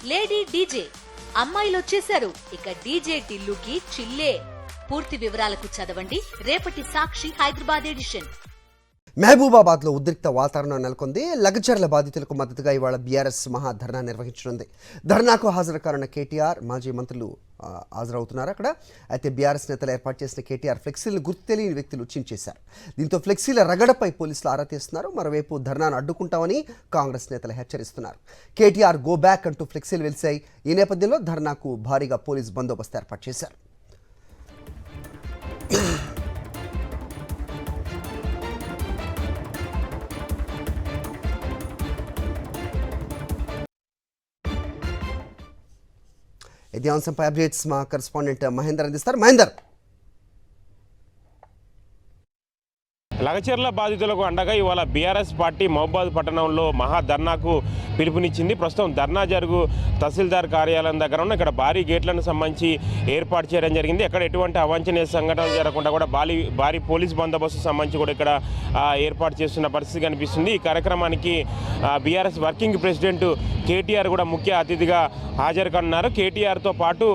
Lady DJ అమ్మాయిలు వచ్చేశారు. ఇక డీజే టిల్లుకి చిల్లే. పూర్తి వివరాలకు చదవండి రేపటి సాక్షి హైదరాబాద్ ఎడిషన్. మహబూబాబాద్ లో ఉద్రిక్త వాతావరణం నెలకొంది. లగచర్ల బాధితులకు మద్దతుగా ఇవాళ బీఆర్ఎస్ మహాధర్నా నిర్వహించనుంది. ధర్నాకు హాజరు కానున్న కేటీఆర్, మాజీ మంత్రులు హాజరవుతున్నారు అక్కడ. అయితే బీఆర్ఎస్ నేతలు ఏర్పాటు చేసిన కేటీఆర్ ఫ్లెక్సీలను గుర్తు తెలియని వ్యక్తులు చించేశారు. దీంతో ఫ్లెక్సీల రగడపై పోలీసులు ఆరా తీస్తున్నారు. మరోవైపు ధర్నాను అడ్డుకుంటామని కాంగ్రెస్ నేతలు హెచ్చరిస్తున్నారు. కేటీఆర్ గో బ్యాక్ అంటూ ఫ్లెక్సీలు వెలిశాయి. ఈ నేపథ్యంలో ధర్నాకు భారీగా పోలీసు బందోబస్తు ఏర్పాటు చేశారు. ఇదే అంశంపై అప్డేట్స్ మా కరెస్పాండెంట్ మహేందర్ అందిస్తారు. మహేందర్, లగచర్ల బాధితులకు అండగా ఇవాళ బీఆర్ఎస్ పార్టీ మహబూబాబాద్ పట్టణంలో మహాధర్నాకు పిలుపునిచ్చింది. ప్రస్తుతం ధర్నా జరుగు తహసీల్దార్ కార్యాలయం దగ్గర ఉన్న ఇక్కడ భారీ గేట్లను సంబంధించి ఏర్పాటు చేయడం జరిగింది. ఎక్కడ ఎటువంటి అవాంఛనీయ సంఘటనలు జరగకుండా కూడా భారీ పోలీస్ బందోబస్తు సంబంధించి కూడా ఇక్కడ ఏర్పాటు చేస్తున్న పరిస్థితి కనిపిస్తుంది. ఈ కార్యక్రమానికి బీఆర్ఎస్ వర్కింగ్ ప్రెసిడెంట్ కేటీఆర్ కూడా ముఖ్య అతిథిగా హాజరు కానున్నారు. కేటీఆర్తో పాటు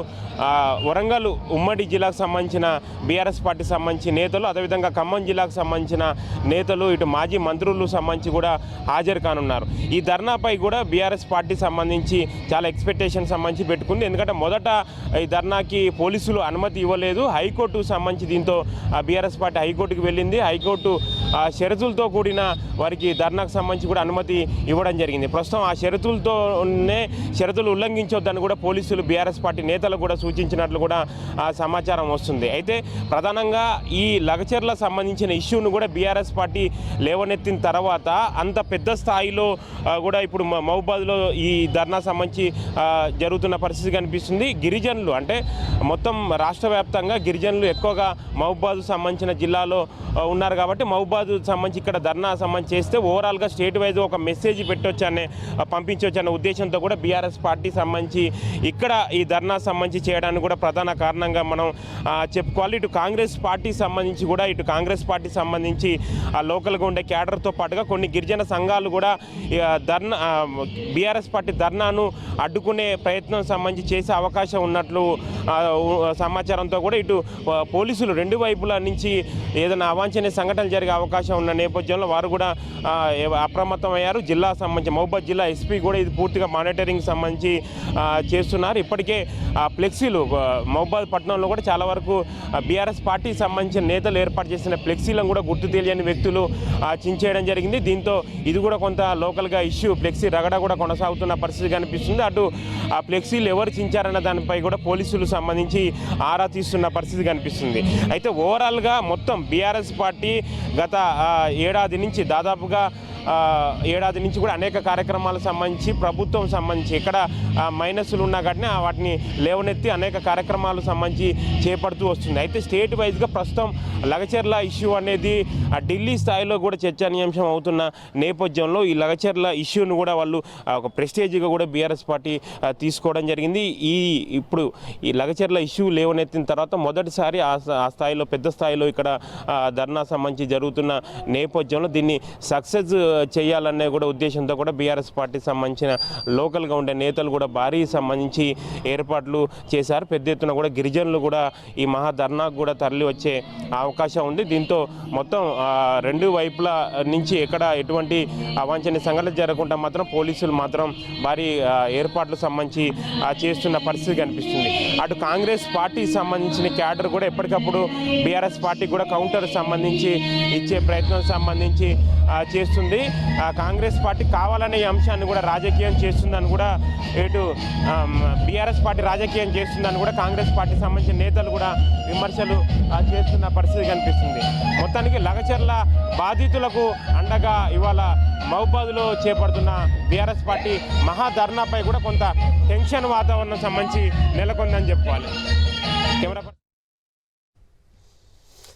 వరంగల్ ఉమ్మడి జిల్లాకు సంబంధించిన బీఆర్ఎస్ పార్టీ సంబంధించి నేతలు, అదేవిధంగా ఖమ్మం జిల్లాకు సంబంధించిన నేతలు, ఇటు మాజీ మంత్రులు సంబంధించి కూడా హాజరు కానున్నారు. ఈ ధర్నాపై కూడా బీఆర్ఎస్ పార్టీ సంబంధించి చాలా ఎక్స్పెక్టేషన్ సంబంధించి పెట్టుకుంది. ఎందుకంటే మొదట ఈ ధర్నాకి పోలీసులు అనుమతి ఇవ్వలేదు. హైకోర్టుకు సంబంధించి దీంతో బీఆర్ఎస్ పార్టీ హైకోర్టుకు వెళ్ళింది. హైకోర్టు షరతులతో కూడిన వారికి ధర్నాకు సంబంధించి కూడా అనుమతి ఇవ్వడం జరిగింది. ప్రస్తుతం ఆ షరతులు ఉల్లంఘించొద్దని కూడా పోలీసులు బీఆర్ఎస్ పార్టీ నేతలు కూడా సూచించినట్లు కూడా సమాచారం వస్తుంది. అయితే ప్రధానంగా ఈ లగచర్ల సంబంధించిన ఇష్యూను కూడా బీఆర్ఎస్ పార్టీ లేవనెత్తిన తర్వాత అంత పెద్ద స్థాయిలో కూడా ఇప్పుడు మహబూబాబాద్లో ఈ ధర్నా సంబంధించి జరుగుతున్న పరిస్థితి కనిపిస్తుంది. గిరిజనులు అంటే మొత్తం రాష్ట్ర వ్యాప్తంగా గిరిజనులు ఎక్కువగా మహబూబాబాద్ సంబంధించిన జిల్లాలో ఉన్నారు కాబట్టి మహబూబాబాద్ సంబంధించి ఇక్కడ ధర్నా సంబంధించి చేస్తే ఓవరాల్గా స్టేట్ వైజ్ ఒక మెసేజ్ పంపించవచ్చు అనే ఉద్దేశంతో కూడా బీఆర్ఎస్ పార్టీ సంబంధించి ఇక్కడ ఈ ధర్నా సంబంధించి చేయడానికి కూడా ప్రధాన కారణంగా మనం చెప్పుకోవాలి. ఇటు కాంగ్రెస్ పార్టీ సంబంధించి ఆ లోకల్గా ఉండే క్యాడర్తో పాటుగా కొన్ని గిరిజన సంఘాలు కూడా బీఆర్ఎస్ పార్టీ ధర్నాను అడ్డుకునే ప్రయత్నం సంబంధించి చేసే అవకాశం ఉన్నట్లు సమాచారంతో కూడా ఇటు పోలీసులు రెండు వైపుల నుంచి ఏదైనా అవాంఛనీయ సంఘటనలు జరిగే అవకాశం ఉన్న నేపథ్యంలో వారు కూడా అప్రమత్తమయ్యారు. మహబూబాబాద్ జిల్లా ఎస్పీ కూడా ఇది పూర్తిగా మానిటరింగ్ సంబంధించి చేస్తున్నారు. ఇప్పటికే ఫ్లెక్సీలు మహబూబాబాద్ పట్టణంలో కూడా చాలా వరకు బీఆర్ఎస్ పార్టీకి సంబంధించిన నేతలు ఏర్పాటు చేసిన ఫ్లెక్సీలను కూడా గుర్తు తెలియని వ్యక్తులు చించేయడం జరిగింది. దీంతో ఇది కూడా కొంత లోకల్గా ఇష్యూ ఫ్లెక్సీ రగడ కూడా కొనసాగుతున్న పరిస్థితి కనిపిస్తుంది. అటు ఆ ఫ్లెక్సీలు ఎవరు చించారన్న దానిపై కూడా పోలీసులు సంబంధించి ఆరా తీస్తున్న పరిస్థితి కనిపిస్తుంది. అయితే ఓవరాల్గా మొత్తం బీఆర్ఎస్ పార్టీ గత ఏడాది నుంచి కూడా అనేక కార్యక్రమాలకు సంబంధించి ప్రభుత్వం సంబంధించి ఎక్కడ మైనస్లు ఉన్నా కానీ వాటిని లేవనెత్తి అనేక కార్యక్రమాలు సంబంధించి చేపడుతూ వస్తుంది. అయితే స్టేట్ వైజ్గా ప్రస్తుతం లగచర్ల ఇష్యూ అనేది ఢిల్లీ స్థాయిలో కూడా చర్చనీయాంశం అవుతున్న నేపథ్యంలో ఈ లగచర్ల ఇష్యూను కూడా వాళ్ళు ఒక ప్రెస్టేజ్గా కూడా బీఆర్ఎస్ పార్టీ తీసుకోవడం జరిగింది. ఇప్పుడు ఈ లగచర్ల ఇష్యూ లేవనెత్తిన తర్వాత మొదటిసారి ఆ స్థాయిలో పెద్ద స్థాయిలో ఇక్కడ ధర్నా సంబంధించి జరుగుతున్న నేపథ్యంలో దీన్ని సక్సెస్ చేయాలనే కూడా ఉద్దేశంతో కూడా బీఆర్ఎస్ పార్టీ సంబంధించిన లోకల్గా ఉండే నేతలు కూడా భారీ సంబంధించి ఏర్పాట్లు చేశారు. పెద్ద ఎత్తున కూడా గిరిజనులు కూడా ఈ మహాధర్నాకు కూడా తరలి వచ్చే అవకాశం ఉంది. దీంతో మొత్తం రెండు వైపుల నుంచి ఎక్కడ ఎటువంటి అవాంఛనీయ సంఘటనలు జరగకుండా మాత్రం పోలీసులు మాత్రం భారీ ఏర్పాట్లు సంబంధించి చేస్తున్న పరిస్థితి కనిపిస్తుంది. అటు కాంగ్రెస్ పార్టీకి సంబంధించిన క్యాడర్ కూడా ఎప్పటికప్పుడు బీఆర్ఎస్ పార్టీ కూడా కౌంటర్ సంబంధించి ఇచ్చే ప్రయత్నం సంబంధించి చేస్తుంది. కాంగ్రెస్ పార్టీ కావాలనే అంశాన్ని కూడా రాజకీయం చేస్తుందని కూడా ఇటు బీఆర్ఎస్ పార్టీ రాజకీయం చేస్తుందని కూడా కాంగ్రెస్ పార్టీ సంబంధించిన నేతలు కూడా విమర్శలు చేస్తున్న పరిస్థితి కనిపిస్తుంది. మొత్తానికి లగచర్ల బాధితులకు అండగా ఇవాళ మహబూబాబాద్లో చేపడుతున్న బీఆర్ఎస్ పార్టీ మహాధర్నాపై కూడా కొంత టెన్షన్ వాతావరణం సంబంధించి నెలకొందని చెప్పుకోవాలి. కెమెరా